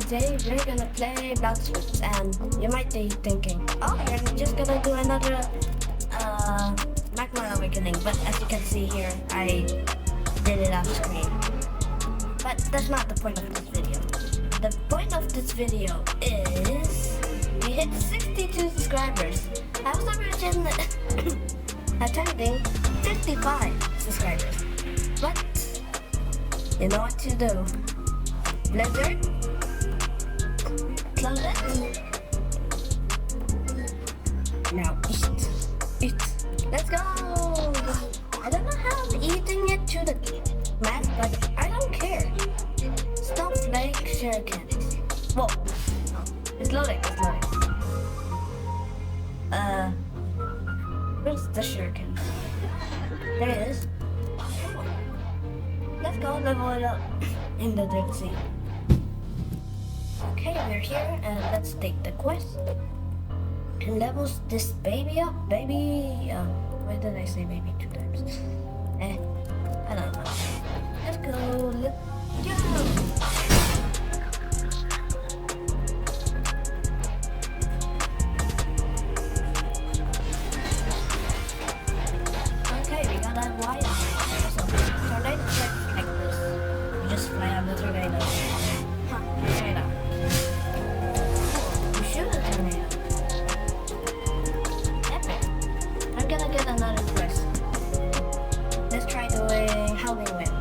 today we're gonna play blox, and you might be thinking, oh, you're just gonna do another Magma Awakening, but as you can see here, I did it off screen. But that's not the point of this video. The point of this video is we hit 62 subscribers. I was originally attempting 55 subscribers, but you know what to do. Blizzard, close it. Now eat. Let's go. I don't know how I'm eating it to the max, but I don't care. Snowflake shuriken. Whoa. It's loading. Where's the shuriken? There it is. Let's go level it up in the dirt sea. Okay, we're here and let's take the quest. And levels this baby up, baby. Why did I say baby 2 times? I don't know. Let's go. Let's go. Okay, we got that wire. So, tornado works like this. You just fly on the tornado. Tornado. You shoot a tornado. Epic. I'm gonna get another quest. Let's try doing Howling Wind.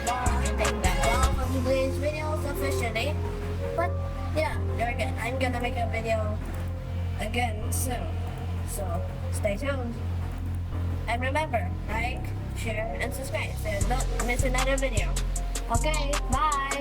I think that's all for today's videos officially. But yeah, very good. I'm gonna make a video again soon. So stay tuned. And remember, like, share, and subscribe so you don't miss another video. Okay, bye!